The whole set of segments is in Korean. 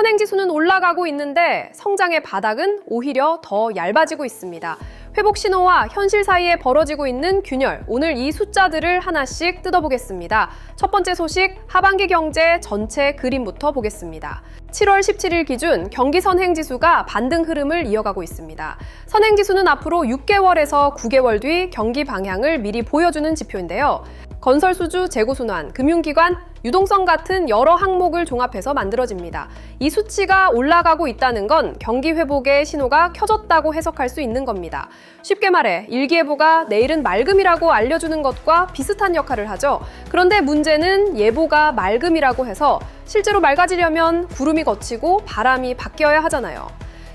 선행지수는 올라가고 있는데 성장의 바닥은 오히려 더 얇아지고 있습니다. 회복 신호와 현실 사이에 벌어지고 있는 균열, 오늘 이 숫자들을 하나씩 뜯어보겠습니다. 첫 번째 소식, 하반기 경제 전체 그림부터 보겠습니다. 7월 17일 기준 경기 선행지수가 반등 흐름을 이어가고 있습니다. 선행지수는 앞으로 6개월에서 9개월 뒤 경기 방향을 미리 보여주는 지표인데요. 건설수주, 재고순환, 금융기관, 유동성 같은 여러 항목을 종합해서 만들어집니다. 이 수치가 올라가고 있다는 건 경기 회복의 신호가 켜졌다고 해석할 수 있는 겁니다. 쉽게 말해 일기예보가 내일은 맑음이라고 알려주는 것과 비슷한 역할을 하죠. 그런데 문제는 예보가 맑음이라고 해서 실제로 맑아지려면 구름이 걷히고 바람이 바뀌어야 하잖아요.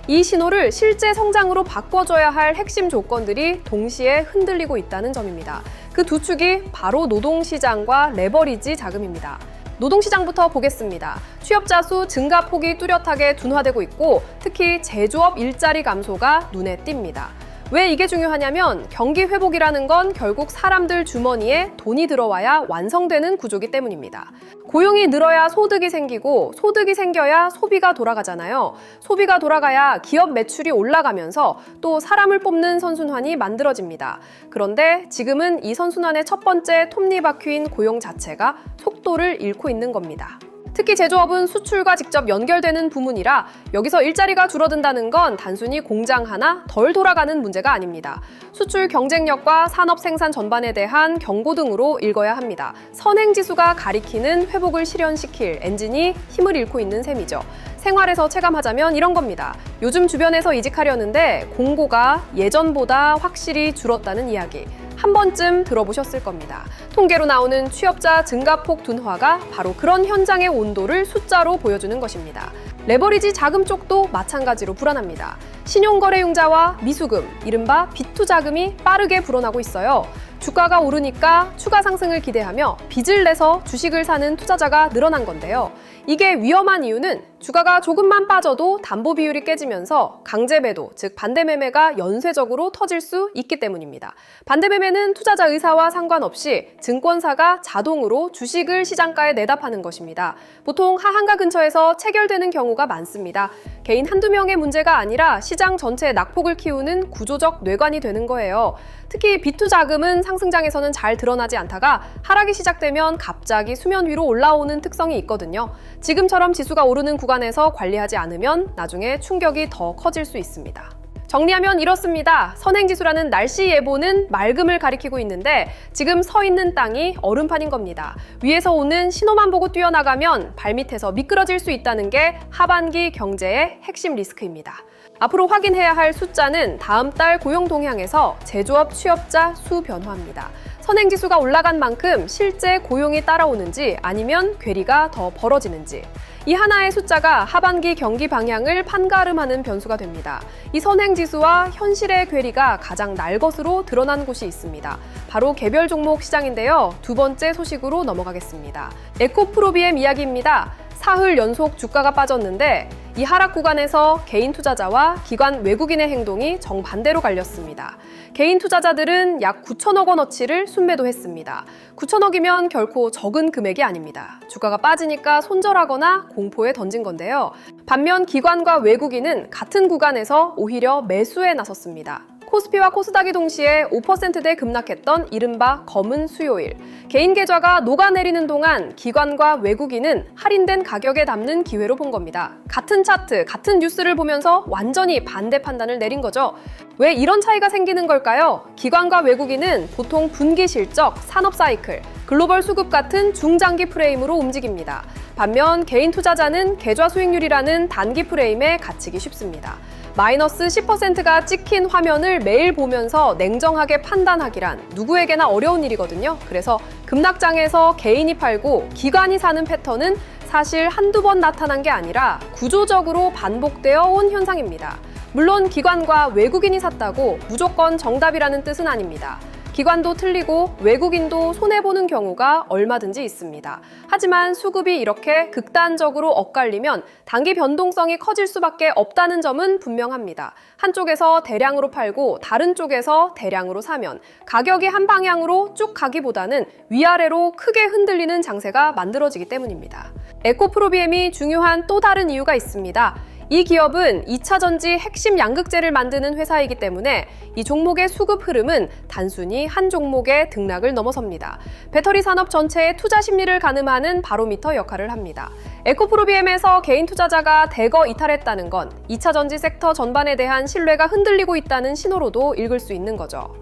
이 신호를 실제 성장으로 바꿔줘야 할 핵심 조건들이 동시에 흔들리고 있다는 점입니다. 그 두 축이 바로 노동시장과 레버리지 자금입니다. 노동시장부터 보겠습니다. 취업자 수 증가 폭이 뚜렷하게 둔화되고 있고 특히 제조업 일자리 감소가 눈에 띕니다. 왜 이게 중요하냐면 경기 회복이라는 건 결국 사람들 주머니에 돈이 들어와야 완성되는 구조이기 때문입니다. 고용이 늘어야 소득이 생기고 소득이 생겨야 소비가 돌아가잖아요. 소비가 돌아가야 기업 매출이 올라가면서 또 사람을 뽑는 선순환이 만들어집니다. 그런데 지금은 이 선순환의 첫 번째 톱니바퀴인 고용 자체가 속도를 잃고 있는 겁니다. 특히 제조업은 수출과 직접 연결되는 부문이라 여기서 일자리가 줄어든다는 건 단순히 공장 하나 덜 돌아가는 문제가 아닙니다. 수출 경쟁력과 산업 생산 전반에 대한 경고 등으로 읽어야 합니다. 선행지수가 가리키는 회복을 실현시킬 엔진이 힘을 잃고 있는 셈이죠. 생활에서 체감하자면 이런 겁니다. 요즘 주변에서 이직하려는데 공고가 예전보다 확실히 줄었다는 이야기. 한 번쯤 들어보셨을 겁니다. 통계로 나오는 취업자 증가폭 둔화가 바로 그런 현장의 온도를 숫자로 보여주는 것입니다. 레버리지 자금 쪽도 마찬가지로 불안합니다. 신용거래융자와 미수금, 이른바 비투 자금이 빠르게 불어나고 있어요. 주가가 오르니까 추가 상승을 기대하며 빚을 내서 주식을 사는 투자자가 늘어난 건데요. 이게 위험한 이유는 주가가 조금만 빠져도 담보 비율이 깨지면서 강제 매도, 즉 반대 매매가 연쇄적으로 터질 수 있기 때문입니다. 반대 매매는 투자자 의사와 상관없이 증권사가 자동으로 주식을 시장가에 내다 파는 것입니다. 보통 하한가 근처에서 체결되는 경우가 많습니다. 개인 한두 명의 문제가 아니라 시장 전체의 낙폭을 키우는 구조적 뇌관이 되는 거예요. 특히 비투 자금은 상승장에서는 잘 드러나지 않다가 하락이 시작되면 갑자기 수면 위로 올라오는 특성이 있거든요. 지금처럼 지수가 오르는 구간에서 관리하지 않으면 나중에 충격이 더 커질 수 있습니다. 정리하면 이렇습니다. 선행지수라는 날씨 예보는 맑음을 가리키고 있는데 지금 서 있는 땅이 얼음판인 겁니다. 위에서 오는 신호만 보고 뛰어나가면 발밑에서 미끄러질 수 있다는 게 하반기 경제의 핵심 리스크입니다. 앞으로 확인해야 할 숫자는 다음 달 고용 동향에서 제조업 취업자 수 변화입니다. 선행지수가 올라간 만큼 실제 고용이 따라오는지 아니면 괴리가 더 벌어지는지. 이 하나의 숫자가 하반기 경기 방향을 판가름하는 변수가 됩니다. 이 선행지수와 현실의 괴리가 가장 날것으로 드러난 곳이 있습니다. 바로 개별 종목 시장인데요. 두 번째 소식으로 넘어가겠습니다. 에코프로비엠 이야기입니다. 사흘 연속 주가가 빠졌는데 이 하락 구간에서 개인 투자자와 기관 외국인의 행동이 정반대로 갈렸습니다. 개인 투자자들은 약 9천억 원어치를 순매도했습니다. 9천억이면 결코 적은 금액이 아닙니다. 주가가 빠지니까 손절하거나 공포에 던진 건데요. 반면 기관과 외국인은 같은 구간에서 오히려 매수에 나섰습니다. 코스피와 코스닥이 동시에 5%대 급락했던 이른바 검은 수요일. 개인 계좌가 녹아내리는 동안 기관과 외국인은 할인된 가격에 담는 기회로 본 겁니다. 같은 차트, 같은 뉴스를 보면서 완전히 반대 판단을 내린 거죠. 왜 이런 차이가 생기는 걸까요? 기관과 외국인은 보통 분기 실적, 산업 사이클, 글로벌 수급 같은 중장기 프레임으로 움직입니다. 반면 개인 투자자는 계좌 수익률이라는 단기 프레임에 갇히기 쉽습니다. 마이너스 10%가 찍힌 화면을 매일 보면서 냉정하게 판단하기란 누구에게나 어려운 일이거든요. 그래서 급락장에서 개인이 팔고 기관이 사는 패턴은 사실 한두 번 나타난 게 아니라 구조적으로 반복되어 온 현상입니다. 물론 기관과 외국인이 샀다고 무조건 정답이라는 뜻은 아닙니다. 기관도 틀리고 외국인도 손해보는 경우가 얼마든지 있습니다. 하지만 수급이 이렇게 극단적으로 엇갈리면 단기 변동성이 커질 수밖에 없다는 점은 분명합니다. 한쪽에서 대량으로 팔고 다른 쪽에서 대량으로 사면 가격이 한 방향으로 쭉 가기보다는 위아래로 크게 흔들리는 장세가 만들어지기 때문입니다. 에코프로비엠이 중요한 또 다른 이유가 있습니다. 이 기업은 2차 전지 핵심 양극재를 만드는 회사이기 때문에 이 종목의 수급 흐름은 단순히 한 종목의 등락을 넘어섭니다. 배터리 산업 전체의 투자 심리를 가늠하는 바로미터 역할을 합니다. 에코프로비엠에서 개인 투자자가 대거 이탈했다는 건 2차 전지 섹터 전반에 대한 신뢰가 흔들리고 있다는 신호로도 읽을 수 있는 거죠.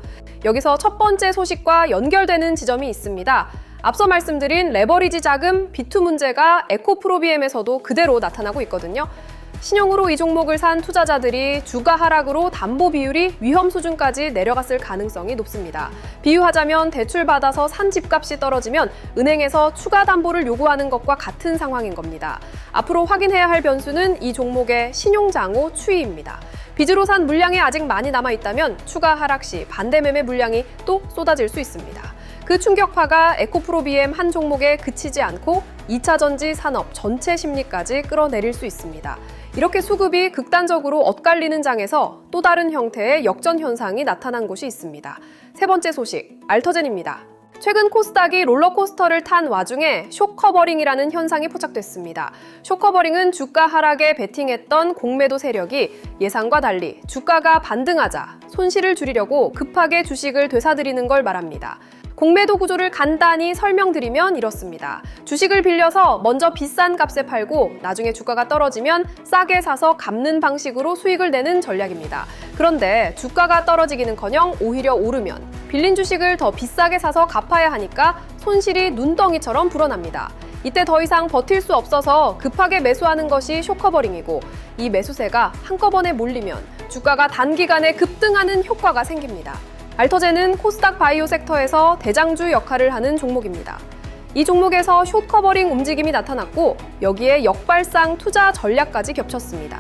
여기서 첫 번째 소식과 연결되는 지점이 있습니다. 앞서 말씀드린 레버리지 자금 B2 문제가 에코프로비엠에서도 그대로 나타나고 있거든요. 신용으로 이 종목을 산 투자자들이 주가 하락으로 담보 비율이 위험 수준까지 내려갔을 가능성이 높습니다. 비유하자면 대출받아서 산 집값이 떨어지면 은행에서 추가 담보를 요구하는 것과 같은 상황인 겁니다. 앞으로 확인해야 할 변수는 이 종목의 신용장호 추이입니다. 빚으로 산 물량이 아직 많이 남아있다면 추가 하락 시 반대 매매 물량이 또 쏟아질 수 있습니다. 그 충격파가 에코프로비엠 한 종목에 그치지 않고 2차 전지 산업 전체 심리까지 끌어내릴 수 있습니다. 이렇게 수급이 극단적으로 엇갈리는 장에서 또 다른 형태의 역전 현상이 나타난 곳이 있습니다. 세 번째 소식, 알터젠입니다. 최근 코스닥이 롤러코스터를 탄 와중에 숏커버링이라는 현상이 포착됐습니다. 숏커버링은 주가 하락에 베팅했던 공매도 세력이 예상과 달리 주가가 반등하자 손실을 줄이려고 급하게 주식을 되사들이는 걸 말합니다. 공매도 구조를 간단히 설명드리면 이렇습니다. 주식을 빌려서 먼저 비싼 값에 팔고 나중에 주가가 떨어지면 싸게 사서 갚는 방식으로 수익을 내는 전략입니다. 그런데 주가가 떨어지기는커녕 오히려 오르면 빌린 주식을 더 비싸게 사서 갚아야 하니까 손실이 눈덩이처럼 불어납니다. 이때 더 이상 버틸 수 없어서 급하게 매수하는 것이 숏커버링이고 이 매수세가 한꺼번에 몰리면 주가가 단기간에 급등하는 효과가 생깁니다. 알터젠은 코스닥 바이오 섹터에서 대장주 역할을 하는 종목입니다. 이 종목에서 숏커버링 움직임이 나타났고 여기에 역발상 투자 전략까지 겹쳤습니다.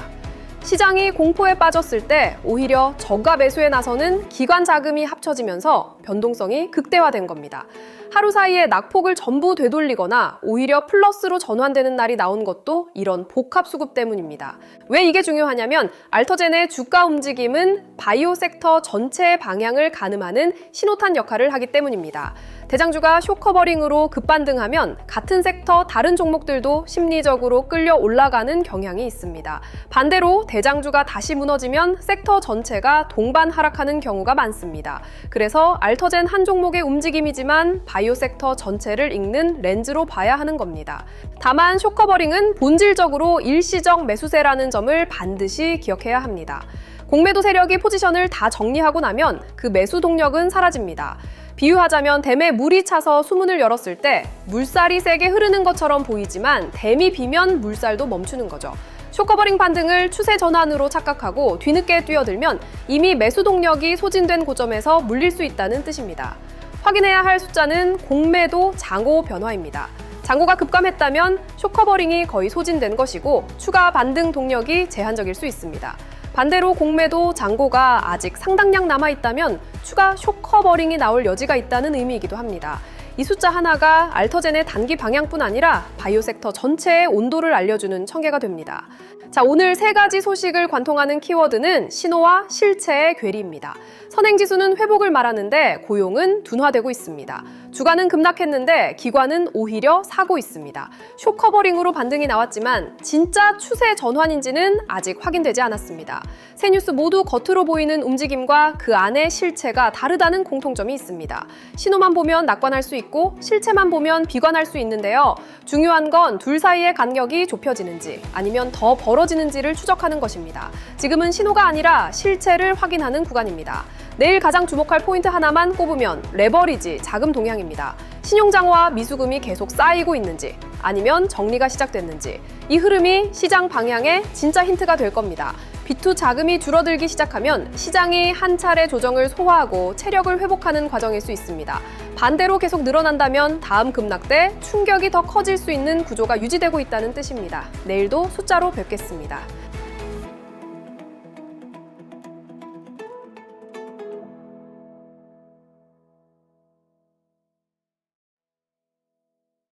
시장이 공포에 빠졌을 때 오히려 저가 매수에 나서는 기관 자금이 합쳐지면서 변동성이 극대화된 겁니다. 하루 사이에 낙폭을 전부 되돌리거나 오히려 플러스로 전환되는 날이 나온 것도 이런 복합 수급 때문입니다. 왜 이게 중요하냐면 알터젠의 주가 움직임은 바이오 섹터 전체의 방향을 가늠하는 신호탄 역할을 하기 때문입니다. 대장주가 숏커버링으로 급반등하면 같은 섹터 다른 종목들도 심리적으로 끌려 올라가는 경향이 있습니다. 반대로 대장주가 다시 무너지면 섹터 전체가 동반 하락하는 경우가 많습니다. 그래서 알터젠 한 종목의 움직임이지만 바이오 섹터 전체를 읽는 렌즈로 봐야 하는 겁니다. 다만 숏커버링은 본질적으로 일시적 매수세라는 점을 반드시 기억해야 합니다. 공매도 세력이 포지션을 다 정리하고 나면 그 매수 동력은 사라집니다. 비유하자면 댐에 물이 차서 수문을 열었을 때 물살이 세게 흐르는 것처럼 보이지만 댐이 비면 물살도 멈추는 거죠. 숏커버링 반등을 추세 전환으로 착각하고 뒤늦게 뛰어들면 이미 매수 동력이 소진된 고점에서 물릴 수 있다는 뜻입니다. 확인해야 할 숫자는 공매도 장호 변화입니다. 장고가 급감했다면 숏커버링이 거의 소진된 것이고 추가 반등 동력이 제한적일 수 있습니다. 반대로 공매도 장고가 아직 상당량 남아있다면 추가 숏커버링이 나올 여지가 있다는 의미이기도 합니다. 이 숫자 하나가 알터젠의 단기 방향뿐 아니라 바이오 섹터 전체의 온도를 알려주는 청개가 됩니다. 자, 오늘 세 가지 소식을 관통하는 키워드는 신호와 실체의 괴리입니다. 선행지수는 회복을 말하는데 고용은 둔화되고 있습니다. 주가는 급락했는데 기관은 오히려 사고 있습니다. 숏커버링으로 반등이 나왔지만 진짜 추세 전환인지는 아직 확인되지 않았습니다. 세 뉴스 모두 겉으로 보이는 움직임과 그 안의 실체가 다르다는 공통점이 있습니다. 신호만 보면 낙관할 수 있고 실체만 보면 비관할 수 있는데요. 중요한 건 둘 사이의 간격이 좁혀지는지 아니면 더 벌어지는지를 추적하는 것입니다. 지금은 신호가 아니라 실체를 확인하는 구간입니다. 내일 가장 주목할 포인트 하나만 꼽으면 레버리지 자금 동향입니다. 신용장화와 미수금이 계속 쌓이고 있는지 아니면 정리가 시작됐는지 이 흐름이 시장 방향에 진짜 힌트가 될 겁니다. B2 자금이 줄어들기 시작하면 시장이 한 차례 조정을 소화하고 체력을 회복하는 과정일 수 있습니다. 반대로 계속 늘어난다면 다음 급락 때 충격이 더 커질 수 있는 구조가 유지되고 있다는 뜻입니다. 내일도 숫자로 뵙겠습니다.